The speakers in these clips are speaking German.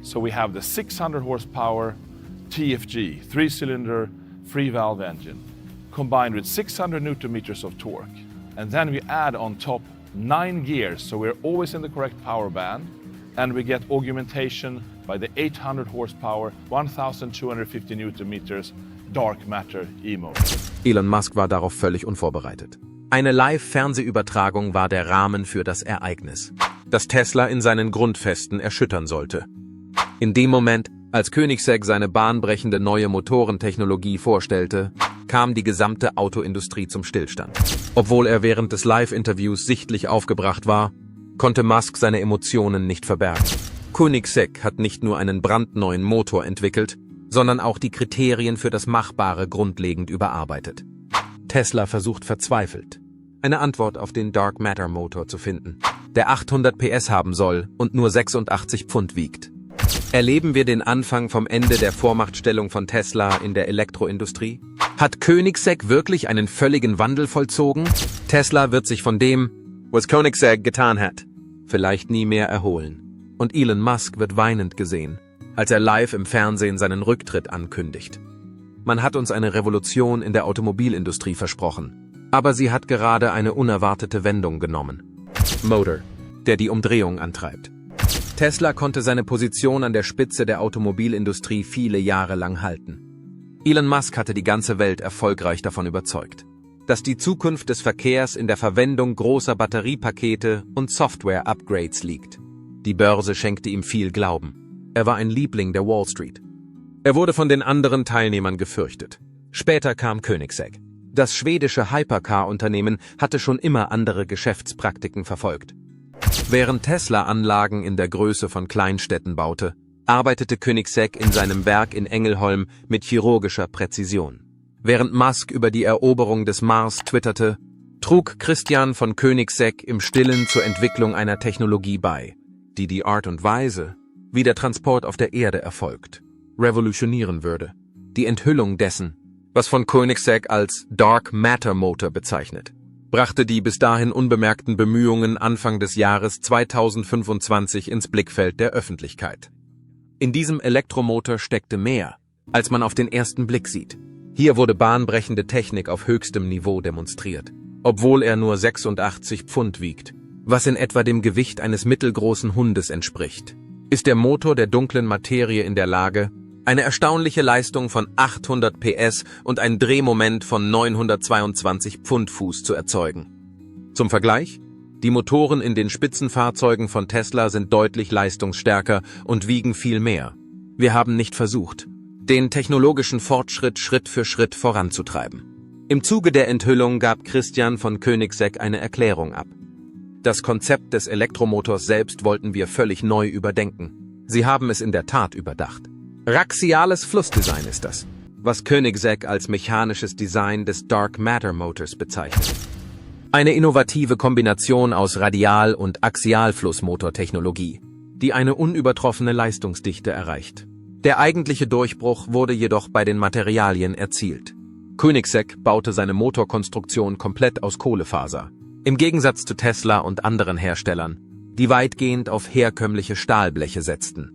So we have the 600 horsepower TFG, 3-cylinder, free-valve engine, combined with 600 Newton meters of torque. And then we add on top 9 gears, so we're always in the correct power band. And we get augmentation by the 800 horsepower, 1250 Newton meters Dark Matter E-Motor. Elon Musk war darauf völlig unvorbereitet. Eine Live-Fernsehübertragung war der Rahmen für das Ereignis, das Tesla in seinen Grundfesten erschüttern sollte. In dem Moment, als Koenigsegg seine bahnbrechende neue Motorentechnologie vorstellte, kam die gesamte Autoindustrie zum Stillstand. Obwohl er während des Live-Interviews sichtlich aufgebracht war, konnte Musk seine Emotionen nicht verbergen. Koenigsegg hat nicht nur einen brandneuen Motor entwickelt, sondern auch die Kriterien für das Machbare grundlegend überarbeitet. Tesla versucht verzweifelt, eine Antwort auf den Dark Matter Motor zu finden, der 800 PS haben soll und nur 86 Pfund wiegt. Erleben wir den Anfang vom Ende der Vormachtstellung von Tesla in der Elektroindustrie? Hat Koenigsegg wirklich einen völligen Wandel vollzogen? Tesla wird sich von dem, was Koenigsegg getan hat, vielleicht nie mehr erholen. Und Elon Musk wird weinend gesehen, als er live im Fernsehen seinen Rücktritt ankündigt. Man hat uns eine Revolution in der Automobilindustrie versprochen, aber sie hat gerade eine unerwartete Wendung genommen. Motor, der die Umdrehung antreibt. Tesla konnte seine Position an der Spitze der Automobilindustrie viele Jahre lang halten. Elon Musk hatte die ganze Welt erfolgreich davon überzeugt, dass die Zukunft des Verkehrs in der Verwendung großer Batteriepakete und Software-Upgrades liegt. Die Börse schenkte ihm viel Glauben. Er war ein Liebling der Wall Street. Er wurde von den anderen Teilnehmern gefürchtet. Später kam Koenigsegg. Das schwedische Hypercar-Unternehmen hatte schon immer andere Geschäftspraktiken verfolgt. Während Tesla Anlagen in der Größe von Kleinstädten baute, arbeitete Koenigsegg in seinem Werk in Ängelholm mit chirurgischer Präzision. Während Musk über die Eroberung des Mars twitterte, trug Christian von Koenigsegg im Stillen zur Entwicklung einer Technologie bei, die die Art und Weise, wie der Transport auf der Erde erfolgt, revolutionieren würde. Die Enthüllung dessen, was von Koenigsegg als Dark Matter Motor bezeichnet, brachte die bis dahin unbemerkten Bemühungen Anfang des Jahres 2025 ins Blickfeld der Öffentlichkeit. In diesem Elektromotor steckte mehr, als man auf den ersten Blick sieht. Hier wurde bahnbrechende Technik auf höchstem Niveau demonstriert, obwohl er nur 86 Pfund wiegt, was in etwa dem Gewicht eines mittelgroßen Hundes entspricht. Ist der Motor der dunklen Materie in der Lage, eine erstaunliche Leistung von 800 PS und ein Drehmoment von 922 Pfundfuß zu erzeugen. Zum Vergleich: Die Motoren in den Spitzenfahrzeugen von Tesla sind deutlich leistungsstärker und wiegen viel mehr. Wir haben nicht versucht, den technologischen Fortschritt Schritt für Schritt voranzutreiben. Im Zuge der Enthüllung gab Christian von Koenigsegg eine Erklärung ab. Das Konzept des Elektromotors selbst wollten wir völlig neu überdenken. Sie haben es in der Tat überdacht. Raxiales Flussdesign ist das, was Koenigsegg als mechanisches Design des Dark Matter Motors bezeichnet. Eine innovative Kombination aus Radial- und Axialflussmotortechnologie, die eine unübertroffene Leistungsdichte erreicht. Der eigentliche Durchbruch wurde jedoch bei den Materialien erzielt. Koenigsegg baute seine Motorkonstruktion komplett aus Kohlefaser, im Gegensatz zu Tesla und anderen Herstellern, die weitgehend auf herkömmliche Stahlbleche setzten.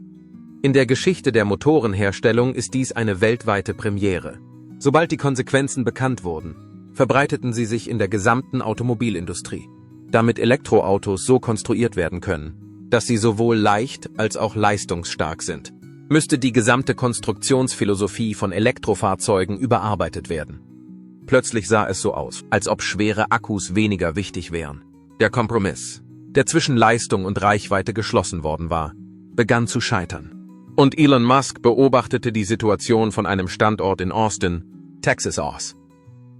In der Geschichte der Motorenherstellung ist dies eine weltweite Premiere. Sobald die Konsequenzen bekannt wurden, verbreiteten sie sich in der gesamten Automobilindustrie, damit Elektroautos so konstruiert werden können, dass sie sowohl leicht als auch leistungsstark sind. Müsste die gesamte Konstruktionsphilosophie von Elektrofahrzeugen überarbeitet werden. Plötzlich sah es so aus, als ob schwere Akkus weniger wichtig wären. Der Kompromiss, der zwischen Leistung und Reichweite geschlossen worden war, begann zu scheitern. Und Elon Musk beobachtete die Situation von einem Standort in Austin, Texas aus.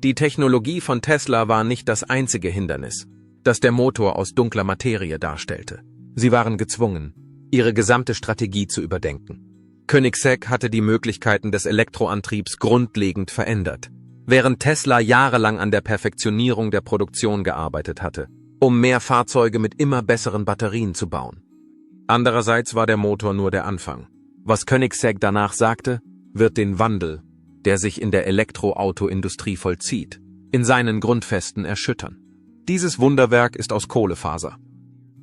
Die Technologie von Tesla war nicht das einzige Hindernis, das der Motor aus dunkler Materie darstellte. Sie waren gezwungen, ihre gesamte Strategie zu überdenken. Koenigsegg hatte die Möglichkeiten des Elektroantriebs grundlegend verändert, während Tesla jahrelang an der Perfektionierung der Produktion gearbeitet hatte, um mehr Fahrzeuge mit immer besseren Batterien zu bauen. Andererseits war der Motor nur der Anfang. Was Koenigsegg danach sagte, wird den Wandel, der sich in der Elektroautoindustrie vollzieht, in seinen Grundfesten erschüttern. Dieses Wunderwerk ist aus Kohlefaser.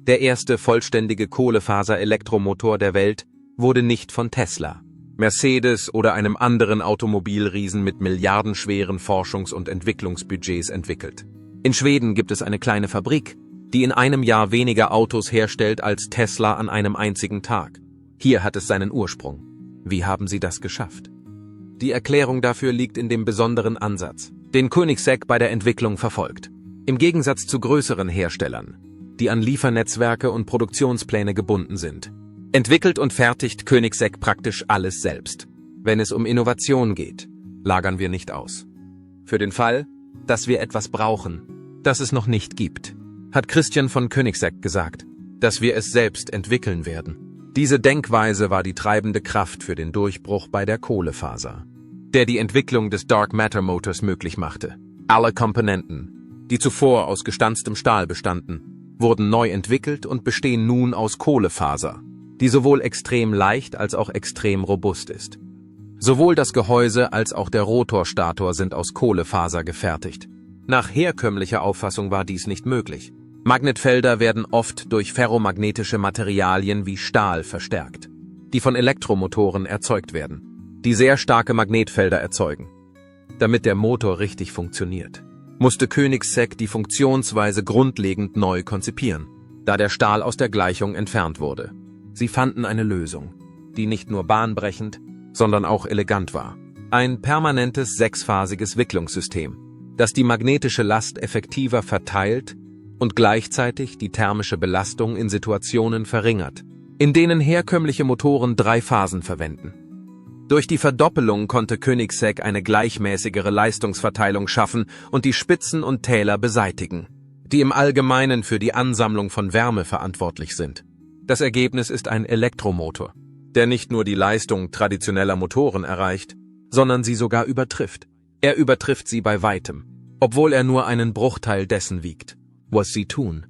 Der erste vollständige Kohlefaser-Elektromotor der Welt wurde nicht von Tesla, Mercedes oder einem anderen Automobilriesen mit milliardenschweren Forschungs- und Entwicklungsbudgets entwickelt. In Schweden gibt es eine kleine Fabrik, die in einem Jahr weniger Autos herstellt als Tesla an einem einzigen Tag. Hier hat es seinen Ursprung. Wie haben sie das geschafft? Die Erklärung dafür liegt in dem besonderen Ansatz, den Koenigsegg bei der Entwicklung verfolgt. Im Gegensatz zu größeren Herstellern, die an Liefernetzwerke und Produktionspläne gebunden sind, entwickelt und fertigt Koenigsegg praktisch alles selbst. Wenn es um Innovation geht, lagern wir nicht aus. Für den Fall, dass wir etwas brauchen, das es noch nicht gibt, hat Christian von Koenigsegg gesagt, dass wir es selbst entwickeln werden. Diese Denkweise war die treibende Kraft für den Durchbruch bei der Kohlefaser, der die Entwicklung des Dark Matter Motors möglich machte. Alle Komponenten, die zuvor aus gestanztem Stahl bestanden, wurden neu entwickelt und bestehen nun aus Kohlefaser, die sowohl extrem leicht als auch extrem robust ist. Sowohl das Gehäuse als auch der Rotorstator sind aus Kohlefaser gefertigt. Nach herkömmlicher Auffassung war dies nicht möglich. Magnetfelder werden oft durch ferromagnetische Materialien wie Stahl verstärkt, die von Elektromotoren erzeugt werden, die sehr starke Magnetfelder erzeugen. Damit der Motor richtig funktioniert, musste Koenigsegg die Funktionsweise grundlegend neu konzipieren, da der Stahl aus der Gleichung entfernt wurde. Sie fanden eine Lösung, die nicht nur bahnbrechend, sondern auch elegant war. Ein permanentes sechsphasiges Wicklungssystem, das die magnetische Last effektiver verteilt und gleichzeitig die thermische Belastung in Situationen verringert, in denen herkömmliche Motoren 3 Phasen verwenden. Durch die Verdoppelung konnte Koenigsegg eine gleichmäßigere Leistungsverteilung schaffen und die Spitzen und Täler beseitigen, die im Allgemeinen für die Ansammlung von Wärme verantwortlich sind. Das Ergebnis ist ein Elektromotor, der nicht nur die Leistung traditioneller Motoren erreicht, sondern sie sogar übertrifft. Er übertrifft sie bei weitem, obwohl er nur einen Bruchteil dessen wiegt, was sie tun.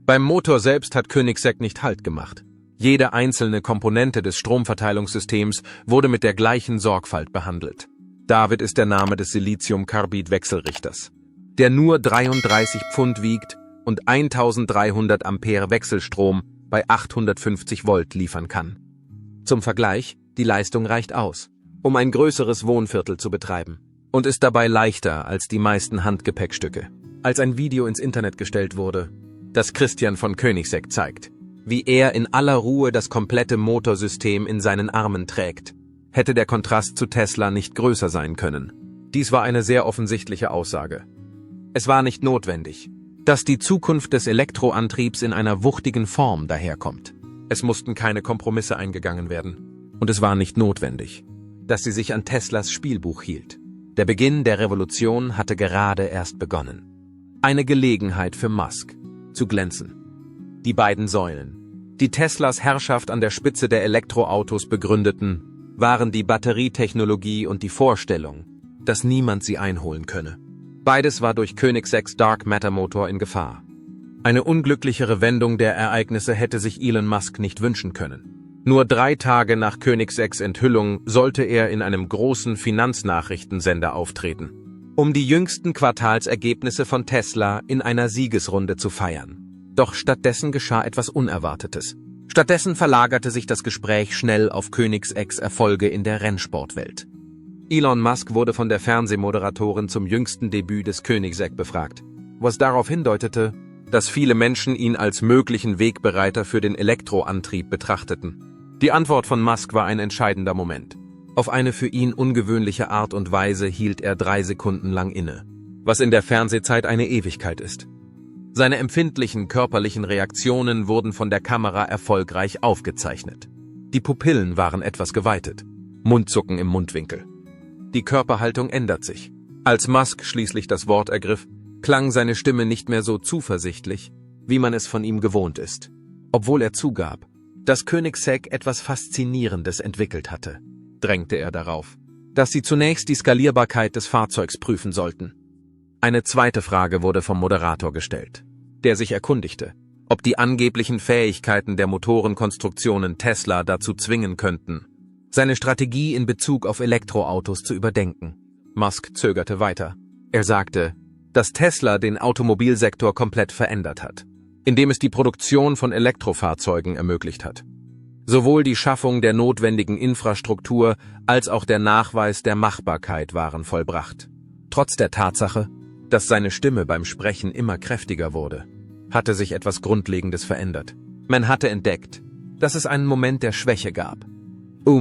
Beim Motor selbst hat Koenigsegg nicht Halt gemacht. Jede einzelne Komponente des Stromverteilungssystems wurde mit der gleichen Sorgfalt behandelt. David ist der Name des Siliziumkarbid-Wechselrichters, der nur 33 Pfund wiegt und 1300 Ampere Wechselstrom bei 850 Volt liefern kann. Zum Vergleich, die Leistung reicht aus, um ein größeres Wohnviertel zu betreiben und ist dabei leichter als die meisten Handgepäckstücke. Als ein Video ins Internet gestellt wurde, das Christian von Koenigsegg zeigt, wie er in aller Ruhe das komplette Motorsystem in seinen Armen trägt, hätte der Kontrast zu Tesla nicht größer sein können. Dies war eine sehr offensichtliche Aussage. Es war nicht notwendig, dass die Zukunft des Elektroantriebs in einer wuchtigen Form daherkommt. Es mussten keine Kompromisse eingegangen werden. Und es war nicht notwendig, dass sie sich an Teslas Spielbuch hielt. Der Beginn der Revolution hatte gerade erst begonnen. Eine Gelegenheit für Musk, zu glänzen. Die beiden Säulen, die Teslas Herrschaft an der Spitze der Elektroautos begründeten, waren die Batterietechnologie und die Vorstellung, dass niemand sie einholen könne. Beides war durch Koenigseggs Dark Matter Motor in Gefahr. Eine unglücklichere Wendung der Ereignisse hätte sich Elon Musk nicht wünschen können. Nur 3 Tage nach Koenigseggs Enthüllung sollte er in einem großen Finanznachrichtensender auftreten, um die jüngsten Quartalsergebnisse von Tesla in einer Siegesrunde zu feiern. Doch stattdessen geschah etwas Unerwartetes. Stattdessen verlagerte sich das Gespräch schnell auf Koenigseggs Erfolge in der Rennsportwelt. Elon Musk wurde von der Fernsehmoderatorin zum jüngsten Debüt des Koenigsegg befragt, was darauf hindeutete, dass viele Menschen ihn als möglichen Wegbereiter für den Elektroantrieb betrachteten. Die Antwort von Musk war ein entscheidender Moment. Auf eine für ihn ungewöhnliche Art und Weise hielt er 3 Sekunden lang inne, was in der Fernsehzeit eine Ewigkeit ist. Seine empfindlichen körperlichen Reaktionen wurden von der Kamera erfolgreich aufgezeichnet. Die Pupillen waren etwas geweitet, Mundzucken im Mundwinkel. Die Körperhaltung ändert sich. Als Musk schließlich das Wort ergriff, klang seine Stimme nicht mehr so zuversichtlich, wie man es von ihm gewohnt ist. Obwohl er zugab, dass Koenigsegg etwas Faszinierendes entwickelt hatte, drängte er darauf, dass sie zunächst die Skalierbarkeit des Fahrzeugs prüfen sollten. Eine zweite Frage wurde vom Moderator gestellt, der sich erkundigte, ob die angeblichen Fähigkeiten der Motorenkonstruktionen Tesla dazu zwingen könnten, seine Strategie in Bezug auf Elektroautos zu überdenken. Musk zögerte weiter. Er sagte, dass Tesla den Automobilsektor komplett verändert hat, indem es die Produktion von Elektrofahrzeugen ermöglicht hat. Sowohl die Schaffung der notwendigen Infrastruktur als auch der Nachweis der Machbarkeit waren vollbracht. Trotz der Tatsache, dass seine Stimme beim Sprechen immer kräftiger wurde, hatte sich etwas Grundlegendes verändert. Man hatte entdeckt, dass es einen Moment der Schwäche gab.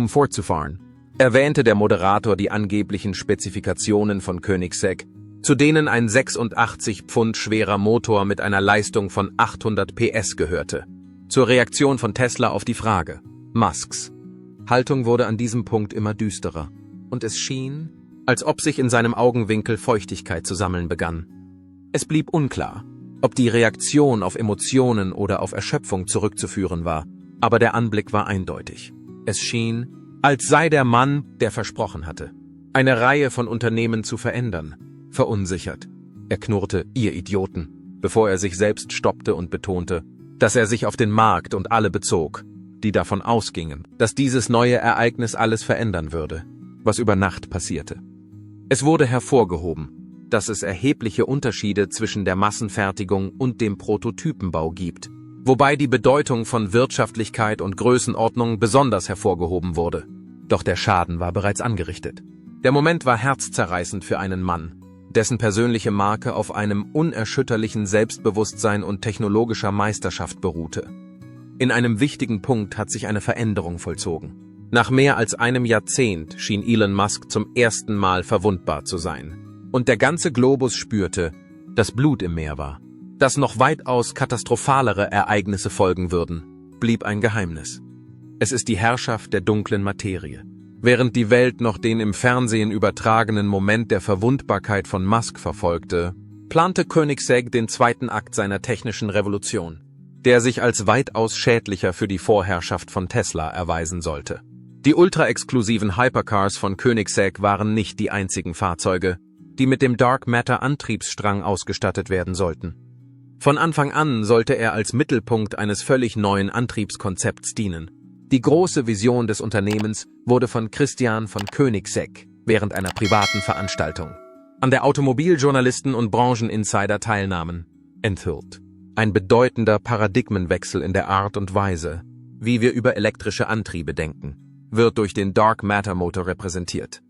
Fortzufahren, erwähnte der Moderator die angeblichen Spezifikationen von Koenigsegg, zu denen ein 86 Pfund schwerer Motor mit einer Leistung von 800 PS gehörte. Zur Reaktion von Tesla auf die Frage. Musks Haltung wurde an diesem Punkt immer düsterer, und es schien, als ob sich in seinem Augenwinkel Feuchtigkeit zu sammeln begann. Es blieb unklar, ob die Reaktion auf Emotionen oder auf Erschöpfung zurückzuführen war, aber der Anblick war eindeutig. Es schien, als sei der Mann, der versprochen hatte, eine Reihe von Unternehmen zu verändern, verunsichert. Er knurrte, ihr Idioten, bevor er sich selbst stoppte und betonte, dass er sich auf den Markt und alle bezog, die davon ausgingen, dass dieses neue Ereignis alles verändern würde, was über Nacht passierte. Es wurde hervorgehoben, dass es erhebliche Unterschiede zwischen der Massenfertigung und dem Prototypenbau gibt, wobei die Bedeutung von Wirtschaftlichkeit und Größenordnung besonders hervorgehoben wurde. Doch der Schaden war bereits angerichtet. Der Moment war herzzerreißend für einen Mann, dessen persönliche Marke auf einem unerschütterlichen Selbstbewusstsein und technologischer Meisterschaft beruhte. In einem wichtigen Punkt hat sich eine Veränderung vollzogen. Nach mehr als einem Jahrzehnt schien Elon Musk zum ersten Mal verwundbar zu sein. Und der ganze Globus spürte, dass Blut im Meer war. Dass noch weitaus katastrophalere Ereignisse folgen würden, blieb ein Geheimnis. Es ist die Herrschaft der dunklen Materie. Während die Welt noch den im Fernsehen übertragenen Moment der Verwundbarkeit von Musk verfolgte, plante Koenigsegg den zweiten Akt seiner technischen Revolution, der sich als weitaus schädlicher für die Vorherrschaft von Tesla erweisen sollte. Die ultra-exklusiven Hypercars von Koenigsegg waren nicht die einzigen Fahrzeuge, die mit dem Dark Matter Antriebsstrang ausgestattet werden sollten. Von Anfang an sollte er als Mittelpunkt eines völlig neuen Antriebskonzepts dienen. Die große Vision des Unternehmens wurde von Christian von Koenigsegg während einer privaten Veranstaltung, an der Automobiljournalisten und Brancheninsider teilnahmen, enthüllt. Ein bedeutender Paradigmenwechsel in der Art und Weise, wie wir über elektrische Antriebe denken, wird durch den Dark Matter Motor repräsentiert.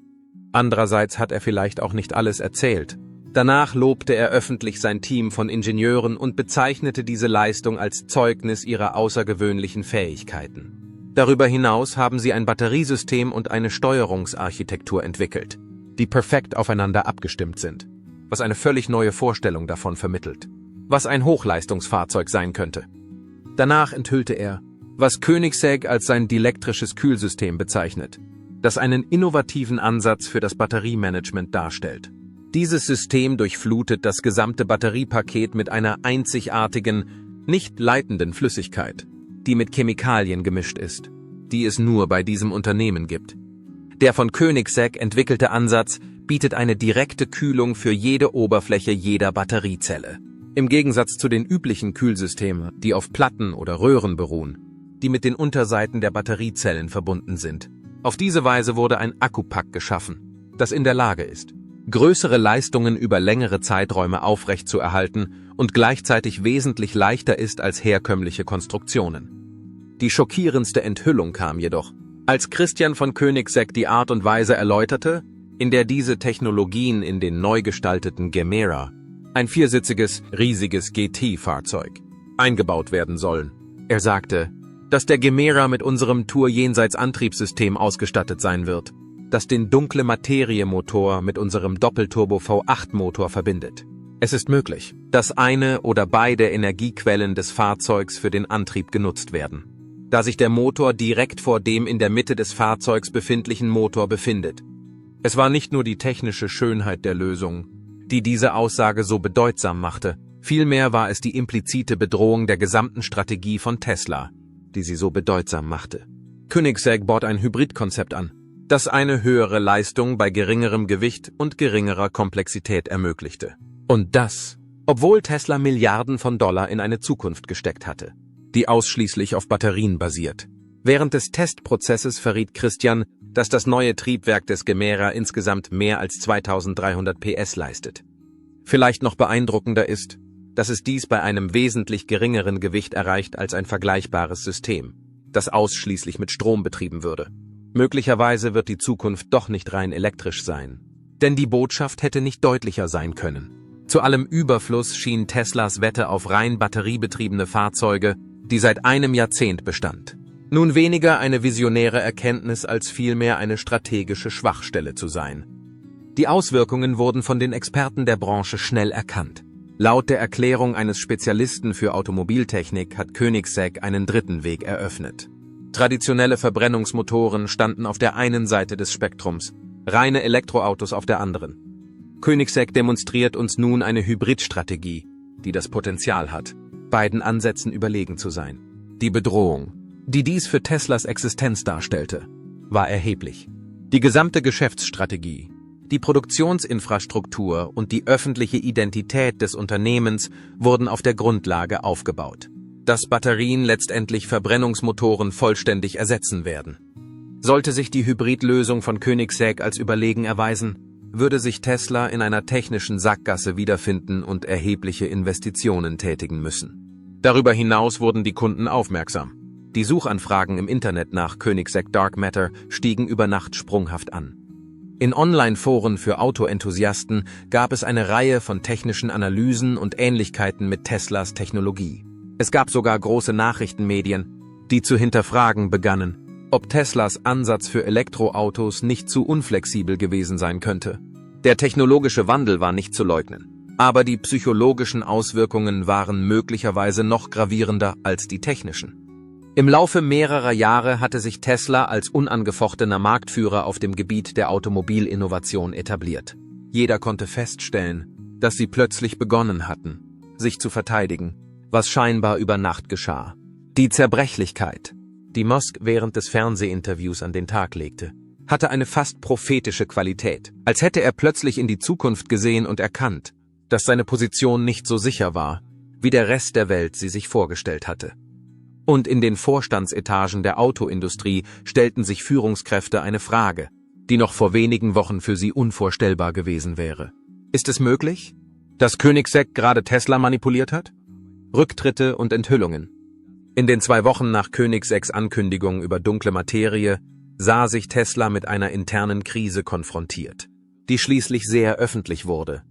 Andererseits hat er vielleicht auch nicht alles erzählt. Danach lobte er öffentlich sein Team von Ingenieuren und bezeichnete diese Leistung als Zeugnis ihrer außergewöhnlichen Fähigkeiten. Darüber hinaus haben sie ein Batteriesystem und eine Steuerungsarchitektur entwickelt, die perfekt aufeinander abgestimmt sind, was eine völlig neue Vorstellung davon vermittelt, was ein Hochleistungsfahrzeug sein könnte. Danach enthüllte er, was Koenigsegg als sein dielektrisches Kühlsystem bezeichnet, das einen innovativen Ansatz für das Batteriemanagement darstellt. Dieses System durchflutet das gesamte Batteriepaket mit einer einzigartigen, nicht leitenden Flüssigkeit, die mit Chemikalien gemischt ist, die es nur bei diesem Unternehmen gibt. Der von Koenigsegg entwickelte Ansatz bietet eine direkte Kühlung für jede Oberfläche jeder Batteriezelle. Im Gegensatz zu den üblichen Kühlsystemen, die auf Platten oder Röhren beruhen, die mit den Unterseiten der Batteriezellen verbunden sind. Auf diese Weise wurde ein Akkupack geschaffen, das in der Lage ist, größere Leistungen über längere Zeiträume aufrechtzuerhalten und gleichzeitig wesentlich leichter ist als herkömmliche Konstruktionen. Die schockierendste Enthüllung kam jedoch, als Christian von Koenigsegg die Art und Weise erläuterte, in der diese Technologien in den neu gestalteten Gemera, ein viersitziges, riesiges GT-Fahrzeug, eingebaut werden sollen. Er sagte, dass der Gemera mit unserem Tour-Jenseits-Antriebssystem ausgestattet sein wird, das den Dunkle-Materie-Motor mit unserem Doppelturbo-V8-Motor verbindet. Es ist möglich, dass eine oder beide Energiequellen des Fahrzeugs für den Antrieb genutzt werden, da sich der Motor direkt vor dem in der Mitte des Fahrzeugs befindlichen Motor befindet. Es war nicht nur die technische Schönheit der Lösung, die diese Aussage so bedeutsam machte, vielmehr war es die implizite Bedrohung der gesamten Strategie von Tesla, die sie so bedeutsam machte. Koenigsegg bot ein Hybridkonzept an, das eine höhere Leistung bei geringerem Gewicht und geringerer Komplexität ermöglichte. Und das, obwohl Tesla Milliarden von Dollar in eine Zukunft gesteckt hatte, die ausschließlich auf Batterien basiert. Während des Testprozesses verriet Christian, dass das neue Triebwerk des Gemera insgesamt mehr als 2300 PS leistet. Vielleicht noch beeindruckender ist, dass es dies bei einem wesentlich geringeren Gewicht erreicht als ein vergleichbares System. das ausschließlich mit Strom betrieben würde. Möglicherweise wird die Zukunft doch nicht rein elektrisch sein. Denn die Botschaft hätte nicht deutlicher sein können. Zu allem Überfluss schien Teslas Wette auf rein batteriebetriebene Fahrzeuge, die seit einem Jahrzehnt bestand, nun weniger eine visionäre Erkenntnis als vielmehr eine strategische Schwachstelle zu sein. Die Auswirkungen wurden von den Experten der Branche schnell erkannt. Laut der Erklärung eines Spezialisten für Automobiltechnik hat Koenigsegg einen dritten Weg eröffnet. Traditionelle Verbrennungsmotoren standen auf der einen Seite des Spektrums, reine Elektroautos auf der anderen. Koenigsegg demonstriert uns nun eine Hybridstrategie, die das Potenzial hat, beiden Ansätzen überlegen zu sein. Die Bedrohung, die dies für Teslas Existenz darstellte, war erheblich. Die gesamte Geschäftsstrategie, die Produktionsinfrastruktur und die öffentliche Identität des Unternehmens wurden auf der Grundlage aufgebaut, dass Batterien letztendlich Verbrennungsmotoren vollständig ersetzen werden. Sollte sich die Hybridlösung von Koenigsegg als überlegen erweisen, würde sich Tesla in einer technischen Sackgasse wiederfinden und erhebliche Investitionen tätigen müssen. Darüber hinaus wurden die Kunden aufmerksam. Die Suchanfragen im Internet nach Koenigsegg Dark Matter stiegen über Nacht sprunghaft an. In Online-Foren für Autoenthusiasten gab es eine Reihe von technischen Analysen und Ähnlichkeiten mit Teslas Technologie. Es gab sogar große Nachrichtenmedien, die zu hinterfragen begannen, ob Teslas Ansatz für Elektroautos nicht zu unflexibel gewesen sein könnte. Der technologische Wandel war nicht zu leugnen, aber die psychologischen Auswirkungen waren möglicherweise noch gravierender als die technischen. Im Laufe mehrerer Jahre hatte sich Tesla als unangefochtener Marktführer auf dem Gebiet der Automobilinnovation etabliert. Jeder konnte feststellen, dass sie plötzlich begonnen hatten, sich zu verteidigen, was scheinbar über Nacht geschah. Die Zerbrechlichkeit, die Musk während des Fernsehinterviews an den Tag legte, hatte eine fast prophetische Qualität, als hätte er plötzlich in die Zukunft gesehen und erkannt, dass seine Position nicht so sicher war, wie der Rest der Welt sie sich vorgestellt hatte. Und in den Vorstandsetagen der Autoindustrie stellten sich Führungskräfte eine Frage, die noch vor wenigen Wochen für sie unvorstellbar gewesen wäre. Ist es möglich, dass Koenigsegg gerade Tesla manipuliert hat? Rücktritte und Enthüllungen. In den 2 Wochen nach Koenigseggs Ankündigung über dunkle Materie sah sich Tesla mit einer internen Krise konfrontiert, die schließlich sehr öffentlich wurde.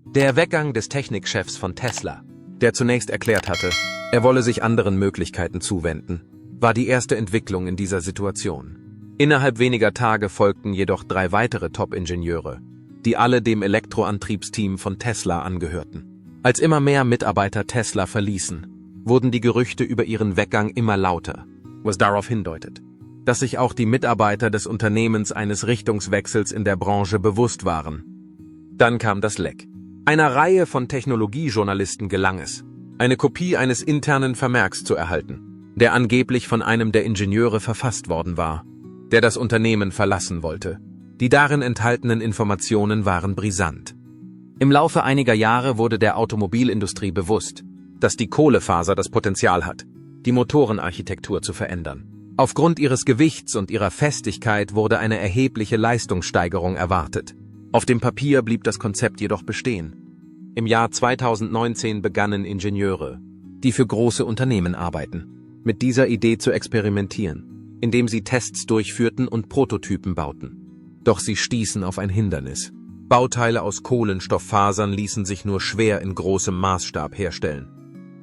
Der Weggang des Technikchefs von Tesla, der zunächst erklärt hatte, er wolle sich anderen Möglichkeiten zuwenden, war die erste Entwicklung in dieser Situation. Innerhalb weniger Tage folgten jedoch 3 weitere Top-Ingenieure, die alle dem Elektroantriebsteam von Tesla angehörten. Als immer mehr Mitarbeiter Tesla verließen, wurden die Gerüchte über ihren Weggang immer lauter, was darauf hindeutet, dass sich auch die Mitarbeiter des Unternehmens eines Richtungswechsels in der Branche bewusst waren. Dann kam das Leck. Einer Reihe von Technologiejournalisten gelang es, eine Kopie eines internen Vermerks zu erhalten, der angeblich von einem der Ingenieure verfasst worden war, der das Unternehmen verlassen wollte. Die darin enthaltenen Informationen waren brisant. Im Laufe einiger Jahre wurde der Automobilindustrie bewusst, dass die Kohlefaser das Potenzial hat, die Motorenarchitektur zu verändern. Aufgrund ihres Gewichts und ihrer Festigkeit wurde eine erhebliche Leistungssteigerung erwartet. Auf dem Papier blieb das Konzept jedoch bestehen. Im Jahr 2019 begannen Ingenieure, die für große Unternehmen arbeiten, mit dieser Idee zu experimentieren, indem sie Tests durchführten und Prototypen bauten. Doch sie stießen auf ein Hindernis. Bauteile aus Kohlenstofffasern ließen sich nur schwer in großem Maßstab herstellen.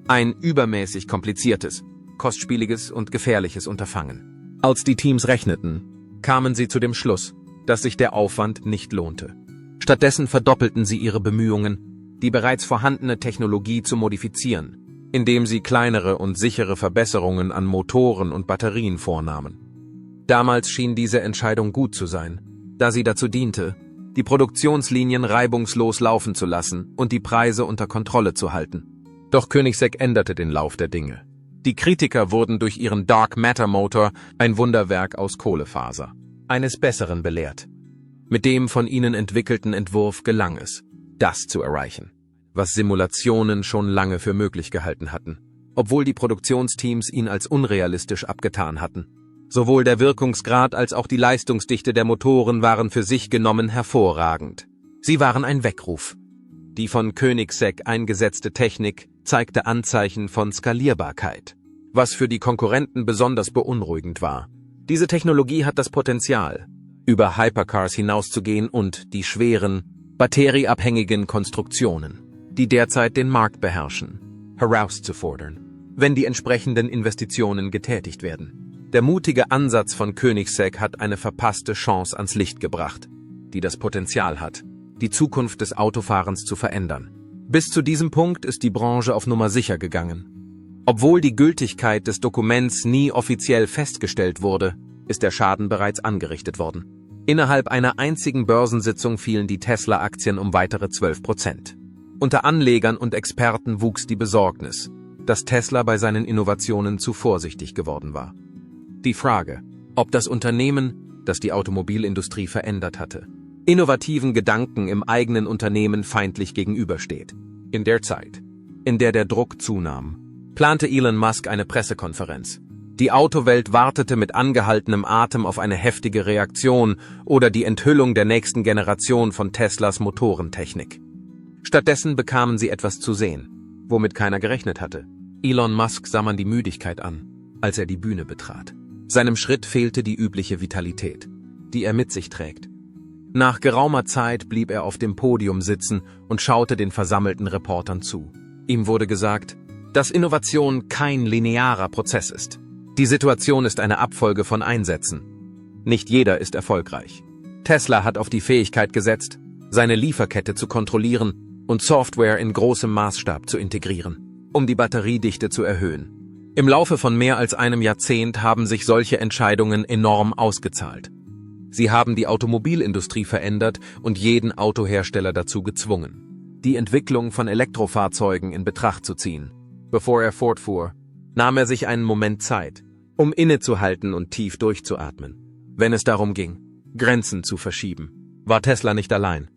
Ein übermäßig kompliziertes, kostspieliges und gefährliches Unterfangen. Als die Teams rechneten, kamen sie zu dem Schluss, dass sich der Aufwand nicht lohnte. Stattdessen verdoppelten sie ihre Bemühungen, die bereits vorhandene Technologie zu modifizieren, indem sie kleinere und sichere Verbesserungen an Motoren und Batterien vornahmen. Damals schien diese Entscheidung gut zu sein, da sie dazu diente, die Produktionslinien reibungslos laufen zu lassen und die Preise unter Kontrolle zu halten. Doch Koenigsegg änderte den Lauf der Dinge. Die Kritiker wurden durch ihren Dark Matter Motor, ein Wunderwerk aus Kohlefaser, eines Besseren belehrt. Mit dem von ihnen entwickelten Entwurf gelang es, das zu erreichen, was Simulationen schon lange für möglich gehalten hatten, obwohl die Produktionsteams ihn als unrealistisch abgetan hatten. Sowohl der Wirkungsgrad als auch die Leistungsdichte der Motoren waren für sich genommen hervorragend. Sie waren ein Weckruf. Die von Koenigsegg eingesetzte Technik zeigte Anzeichen von Skalierbarkeit, was für die Konkurrenten besonders beunruhigend war. Diese Technologie hat das Potenzial, über Hypercars hinauszugehen und die schweren, batterieabhängigen Konstruktionen, die derzeit den Markt beherrschen, herauszufordern, wenn die entsprechenden Investitionen getätigt werden. Der mutige Ansatz von Koenigsegg hat eine verpasste Chance ans Licht gebracht, die das Potenzial hat, die Zukunft des Autofahrens zu verändern. Bis zu diesem Punkt ist die Branche auf Nummer sicher gegangen. Obwohl die Gültigkeit des Dokuments nie offiziell festgestellt wurde, ist der Schaden bereits angerichtet worden. Innerhalb einer einzigen Börsensitzung fielen die Tesla-Aktien um weitere 12%. Unter Anlegern und Experten wuchs die Besorgnis, dass Tesla bei seinen Innovationen zu vorsichtig geworden war. Die Frage, ob das Unternehmen, das die Automobilindustrie verändert hatte, innovativen Gedanken im eigenen Unternehmen feindlich gegenübersteht. In der Zeit, in der der Druck zunahm, plante Elon Musk eine Pressekonferenz. Die Autowelt wartete mit angehaltenem Atem auf eine heftige Reaktion oder die Enthüllung der nächsten Generation von Teslas Motorentechnik. Stattdessen bekamen sie etwas zu sehen, womit keiner gerechnet hatte. Elon Musk sah man die Müdigkeit an, als er die Bühne betrat. Seinem Schritt fehlte die übliche Vitalität, die er mit sich trägt. Nach geraumer Zeit blieb er auf dem Podium sitzen und schaute den versammelten Reportern zu. Ihm wurde gesagt, dass Innovation kein linearer Prozess ist. Die Situation ist eine Abfolge von Einsätzen. Nicht jeder ist erfolgreich. Tesla hat auf die Fähigkeit gesetzt, seine Lieferkette zu kontrollieren und Software in großem Maßstab zu integrieren, um die Batteriedichte zu erhöhen. Im Laufe von mehr als einem Jahrzehnt haben sich solche Entscheidungen enorm ausgezahlt. Sie haben die Automobilindustrie verändert und jeden Autohersteller dazu gezwungen, die Entwicklung von Elektrofahrzeugen in Betracht zu ziehen. Bevor er fortfuhr, nahm er sich einen Moment Zeit, um innezuhalten und tief durchzuatmen. Wenn es darum ging, Grenzen zu verschieben, war Tesla nicht allein.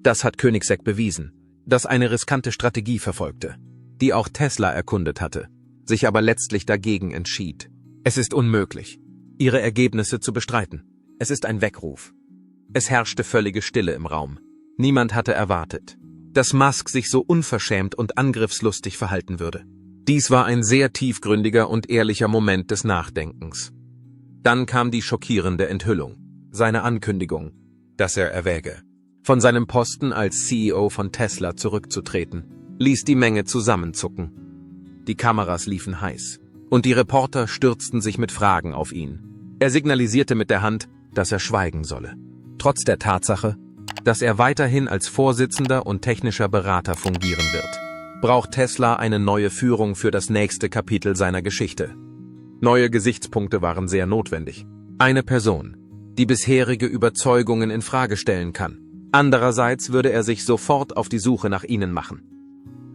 Das hat Koenigsegg bewiesen, das eine riskante Strategie verfolgte, die auch Tesla erkundet hatte, sich aber letztlich dagegen entschied. Es ist unmöglich, ihre Ergebnisse zu bestreiten. Es ist ein Weckruf. Es herrschte völlige Stille im Raum. Niemand hatte erwartet, dass Musk sich so unverschämt und angriffslustig verhalten würde. Dies war ein sehr tiefgründiger und ehrlicher Moment des Nachdenkens. Dann kam die schockierende Enthüllung, seine Ankündigung, dass er erwäge, von seinem Posten als CEO von Tesla zurückzutreten, ließ die Menge zusammenzucken. Die Kameras liefen heiß, und die Reporter stürzten sich mit Fragen auf ihn. Er signalisierte mit der Hand, dass er schweigen solle. Trotz der Tatsache, dass er weiterhin als Vorsitzender und technischer Berater fungieren wird, braucht Tesla eine neue Führung für das nächste Kapitel seiner Geschichte. Neue Gesichtspunkte waren sehr notwendig. Eine Person, die bisherige Überzeugungen in Frage stellen kann. Andererseits würde er sich sofort auf die Suche nach ihnen machen.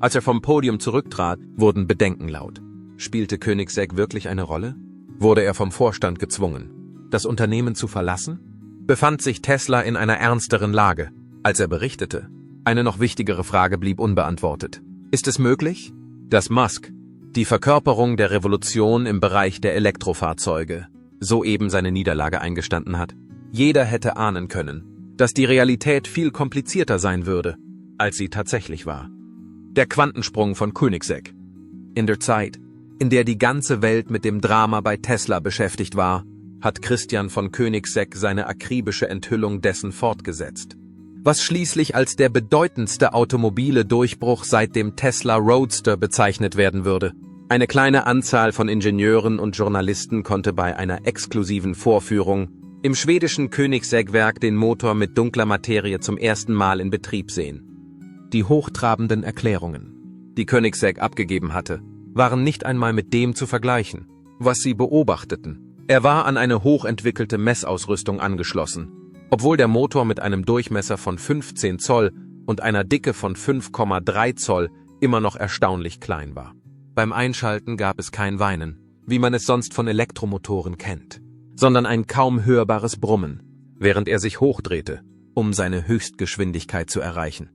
Als er vom Podium zurücktrat, wurden Bedenken laut. Spielte Koenigsegg wirklich eine Rolle? Wurde er vom Vorstand gezwungen, das Unternehmen zu verlassen? Befand sich Tesla in einer ernsteren Lage, als er berichtete? Eine noch wichtigere Frage blieb unbeantwortet. Ist es möglich, dass Musk, die Verkörperung der Revolution im Bereich der Elektrofahrzeuge, soeben seine Niederlage eingestanden hat? Jeder hätte ahnen können, dass die Realität viel komplizierter sein würde, als sie tatsächlich war. Der Quantensprung von Koenigsegg. In der Zeit, in der die ganze Welt mit dem Drama bei Tesla beschäftigt war, hat Christian von Koenigsegg seine akribische Enthüllung dessen fortgesetzt. Was schließlich als der bedeutendste automobile Durchbruch seit dem Tesla Roadster bezeichnet werden würde. Eine kleine Anzahl von Ingenieuren und Journalisten konnte bei einer exklusiven Vorführung im schwedischen Koenigsegg-Werk den Motor mit dunkler Materie zum ersten Mal in Betrieb sehen. Die hochtrabenden Erklärungen, die Koenigsegg abgegeben hatte, waren nicht einmal mit dem zu vergleichen, was sie beobachteten. Er war an eine hochentwickelte Messausrüstung angeschlossen, obwohl der Motor mit einem Durchmesser von 15 Zoll und einer Dicke von 5,3 Zoll immer noch erstaunlich klein war. Beim Einschalten gab es kein Weinen, wie man es sonst von Elektromotoren kennt, sondern ein kaum hörbares Brummen, während er sich hochdrehte, um seine Höchstgeschwindigkeit zu erreichen.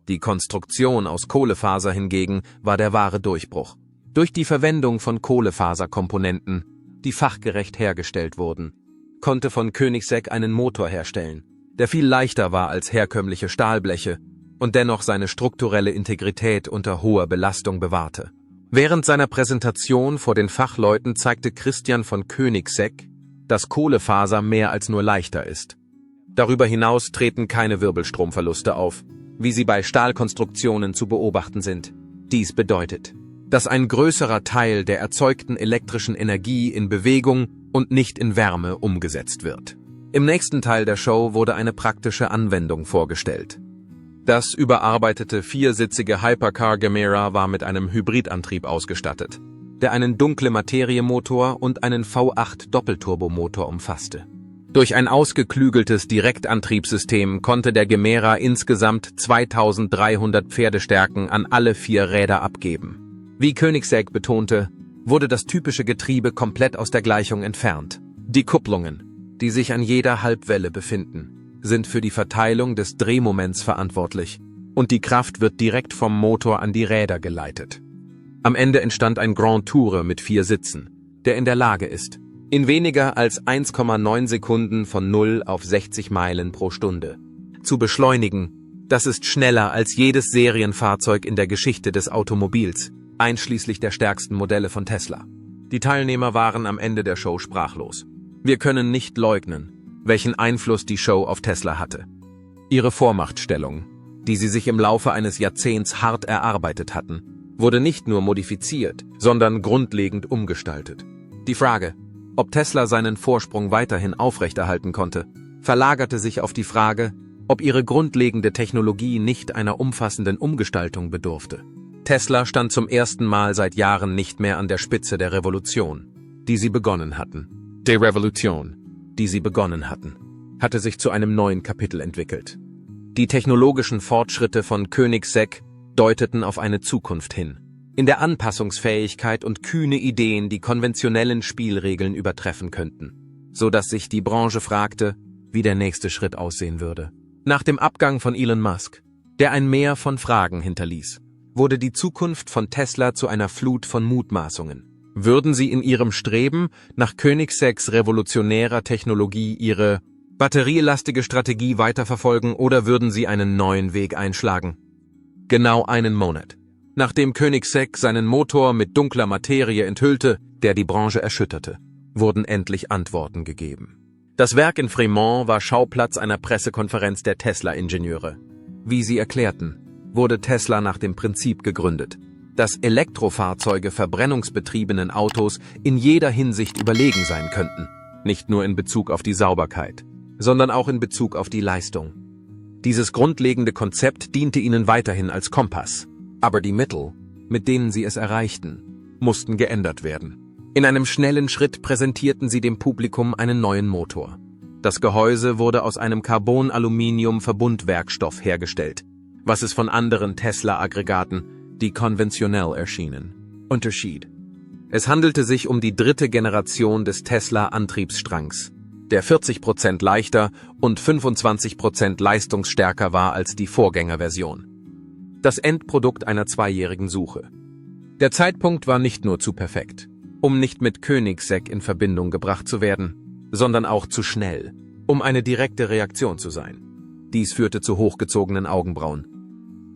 Die Konstruktion aus Kohlefaser hingegen war der wahre Durchbruch. Durch die Verwendung von Kohlefaserkomponenten, die fachgerecht hergestellt wurden, konnte von Koenigsegg einen Motor herstellen, der viel leichter war als herkömmliche Stahlbleche und dennoch seine strukturelle Integrität unter hoher Belastung bewahrte. Während seiner Präsentation vor den Fachleuten zeigte Christian von Koenigsegg, dass Kohlefaser mehr als nur leichter ist. Darüber hinaus treten keine Wirbelstromverluste auf, wie sie bei Stahlkonstruktionen zu beobachten sind. Dies bedeutet, dass ein größerer Teil der erzeugten elektrischen Energie in Bewegung und nicht in Wärme umgesetzt wird. Im nächsten Teil der Show wurde eine praktische Anwendung vorgestellt. Das überarbeitete viersitzige Hypercar Gemera war mit einem Hybridantrieb ausgestattet, der einen Dunkle-Materie-Motor und einen V8-Doppelturbomotor umfasste. Durch ein ausgeklügeltes Direktantriebssystem konnte der Gemera insgesamt 2300 Pferdestärken an alle 4 Räder abgeben. Wie Koenigsegg betonte, wurde das typische Getriebe komplett aus der Gleichung entfernt. Die Kupplungen, die sich an jeder Halbwelle befinden, sind für die Verteilung des Drehmoments verantwortlich und die Kraft wird direkt vom Motor an die Räder geleitet. Am Ende entstand ein Grand Tourer mit 4 Sitzen, der in der Lage ist, in weniger als 1,9 Sekunden von 0 auf 60 Meilen pro Stunde zu beschleunigen. Das ist schneller als jedes Serienfahrzeug in der Geschichte des Automobils, einschließlich der stärksten Modelle von Tesla. Die Teilnehmer waren am Ende der Show sprachlos. Wir können nicht leugnen, welchen Einfluss die Show auf Tesla hatte. Ihre Vormachtstellung, die sie sich im Laufe eines Jahrzehnts hart erarbeitet hatten, wurde nicht nur modifiziert, sondern grundlegend umgestaltet. Die Frage, ob Tesla seinen Vorsprung weiterhin aufrechterhalten konnte, verlagerte sich auf die Frage, ob ihre grundlegende Technologie nicht einer umfassenden Umgestaltung bedurfte. Tesla stand zum ersten Mal seit Jahren nicht mehr an der Spitze der Revolution, die sie begonnen hatten. Die Revolution, die sie begonnen hatten, hatte sich zu einem neuen Kapitel entwickelt. Die technologischen Fortschritte von Koenigsegg deuteten auf eine Zukunft hin, in der Anpassungsfähigkeit und kühne Ideen die konventionellen Spielregeln übertreffen könnten, so dass sich die Branche fragte, wie der nächste Schritt aussehen würde. Nach dem Abgang von Elon Musk, der ein Meer von Fragen hinterließ, wurde die Zukunft von Tesla zu einer Flut von Mutmaßungen. Würden sie in ihrem Streben nach Koenigseggs revolutionärer Technologie ihre batterielastige Strategie weiterverfolgen oder würden sie einen neuen Weg einschlagen? Genau einen Monat, nachdem Koenigsegg seinen Motor mit dunkler Materie enthüllte, der die Branche erschütterte, wurden endlich Antworten gegeben. Das Werk in Fremont war Schauplatz einer Pressekonferenz der Tesla-Ingenieure. Wie sie erklärten, wurde Tesla nach dem Prinzip gegründet, dass Elektrofahrzeuge verbrennungsbetriebenen Autos in jeder Hinsicht überlegen sein könnten, nicht nur in Bezug auf die Sauberkeit, sondern auch in Bezug auf die Leistung. Dieses grundlegende Konzept diente ihnen weiterhin als Kompass, aber die Mittel, mit denen sie es erreichten, mussten geändert werden. In einem schnellen Schritt präsentierten sie dem Publikum einen neuen Motor. Das Gehäuse wurde aus einem Carbon-Aluminium-Verbundwerkstoff hergestellt, was es von anderen Tesla-Aggregaten, die konventionell erschienen, unterschied. Es handelte sich um die 3. Generation des Tesla-Antriebsstrangs, der 40% leichter und 25% leistungsstärker war als die Vorgängerversion. Das Endprodukt einer 2-jährigen Suche. Der Zeitpunkt war nicht nur zu perfekt, um nicht mit Koenigsegg in Verbindung gebracht zu werden, sondern auch zu schnell, um eine direkte Reaktion zu sein. Dies führte zu hochgezogenen Augenbrauen.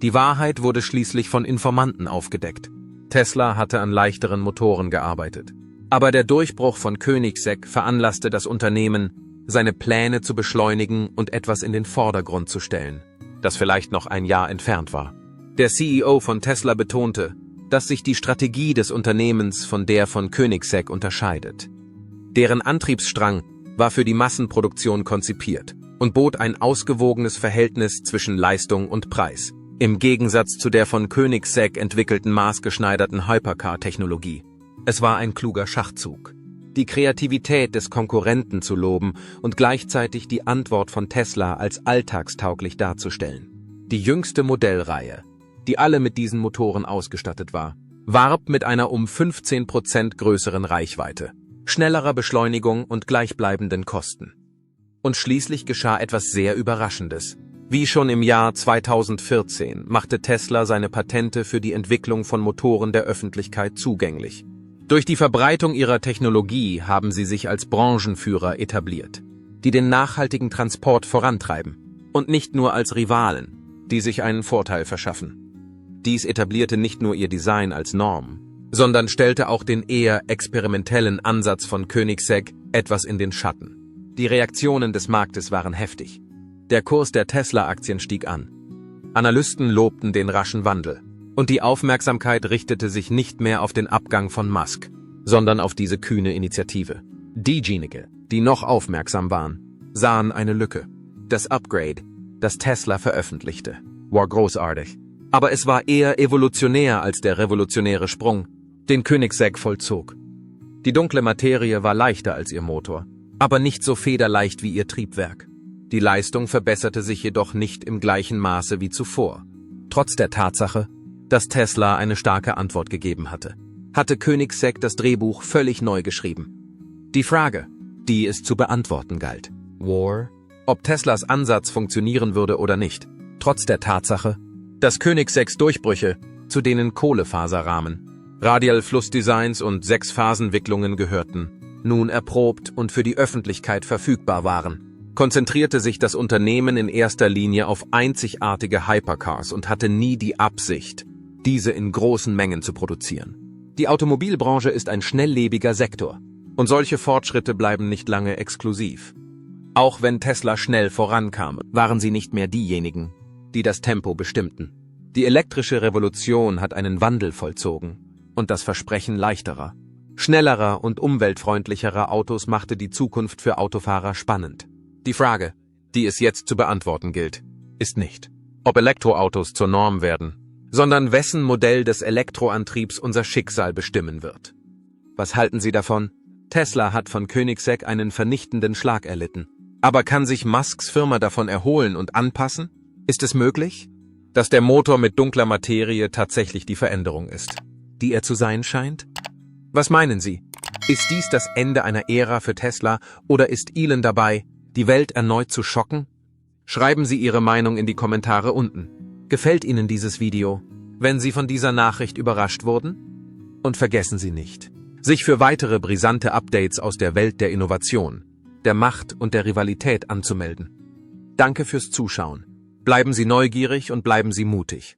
Die Wahrheit wurde schließlich von Informanten aufgedeckt. Tesla hatte an leichteren Motoren gearbeitet. Aber der Durchbruch von Koenigsegg veranlasste das Unternehmen, seine Pläne zu beschleunigen und etwas in den Vordergrund zu stellen, das vielleicht noch ein Jahr entfernt war. Der CEO von Tesla betonte, dass sich die Strategie des Unternehmens von der von Koenigsegg unterscheidet. Deren Antriebsstrang war für die Massenproduktion konzipiert und bot ein ausgewogenes Verhältnis zwischen Leistung und Preis, im Gegensatz zu der von Koenigsegg entwickelten maßgeschneiderten Hypercar-Technologie. Es war ein kluger Schachzug, die Kreativität des Konkurrenten zu loben und gleichzeitig die Antwort von Tesla als alltagstauglich darzustellen. Die jüngste Modellreihe, die alle mit diesen Motoren ausgestattet war, warb mit einer um 15% größeren Reichweite, schnellerer Beschleunigung und gleichbleibenden Kosten. Und schließlich geschah etwas sehr Überraschendes. Wie schon im Jahr 2014 machte Tesla seine Patente für die Entwicklung von Motoren der Öffentlichkeit zugänglich. Durch die Verbreitung ihrer Technologie haben sie sich als Branchenführer etabliert, die den nachhaltigen Transport vorantreiben, und nicht nur als Rivalen, die sich einen Vorteil verschaffen. Dies etablierte nicht nur ihr Design als Norm, sondern stellte auch den eher experimentellen Ansatz von Koenigsegg etwas in den Schatten. Die Reaktionen des Marktes waren heftig. Der Kurs der Tesla-Aktien stieg an. Analysten lobten den raschen Wandel. Und die Aufmerksamkeit richtete sich nicht mehr auf den Abgang von Musk, sondern auf diese kühne Initiative. Diejenigen, die noch aufmerksam waren, sahen eine Lücke. Das Upgrade, das Tesla veröffentlichte, war großartig. Aber es war eher evolutionär als der revolutionäre Sprung, den Koenigsegg vollzog. Die dunkle Materie war leichter als ihr Motor, aber nicht so federleicht wie ihr Triebwerk. Die Leistung verbesserte sich jedoch nicht im gleichen Maße wie zuvor. Trotz der Tatsache, dass Tesla eine starke Antwort gegeben hatte Koenigsegg das Drehbuch völlig neu geschrieben. Die Frage, die es zu beantworten galt, war, ob Teslas Ansatz funktionieren würde oder nicht, trotz der Tatsache, dass Koenigseggs Durchbrüche, zu denen Kohlefaserrahmen, Radialflussdesigns und 6-Phasenwicklungen gehörten, nun erprobt und für die Öffentlichkeit verfügbar waren, konzentrierte sich das Unternehmen in erster Linie auf einzigartige Hypercars und hatte nie die Absicht, diese in großen Mengen zu produzieren. Die Automobilbranche ist ein schnelllebiger Sektor und solche Fortschritte bleiben nicht lange exklusiv. Auch wenn Tesla schnell vorankam, waren sie nicht mehr diejenigen, die das Tempo bestimmten. Die elektrische Revolution hat einen Wandel vollzogen und das Versprechen leichterer, schnellerer und umweltfreundlicherer Autos machte die Zukunft für Autofahrer spannend. Die Frage, die es jetzt zu beantworten gilt, ist nicht, ob Elektroautos zur Norm werden, sondern wessen Modell des Elektroantriebs unser Schicksal bestimmen wird. Was halten Sie davon? Tesla hat von Koenigsegg einen vernichtenden Schlag erlitten. Aber kann sich Musks Firma davon erholen und anpassen? Ist es möglich, dass der Motor mit dunkler Materie tatsächlich die Veränderung ist, die er zu sein scheint? Was meinen Sie? Ist dies das Ende einer Ära für Tesla oder ist Elon dabei, die Welt erneut zu schocken? Schreiben Sie Ihre Meinung in die Kommentare unten. Gefällt Ihnen dieses Video, wenn Sie von dieser Nachricht überrascht wurden? Und vergessen Sie nicht, sich für weitere brisante Updates aus der Welt der Innovation, der Macht und der Rivalität anzumelden. Danke fürs Zuschauen. Bleiben Sie neugierig und bleiben Sie mutig.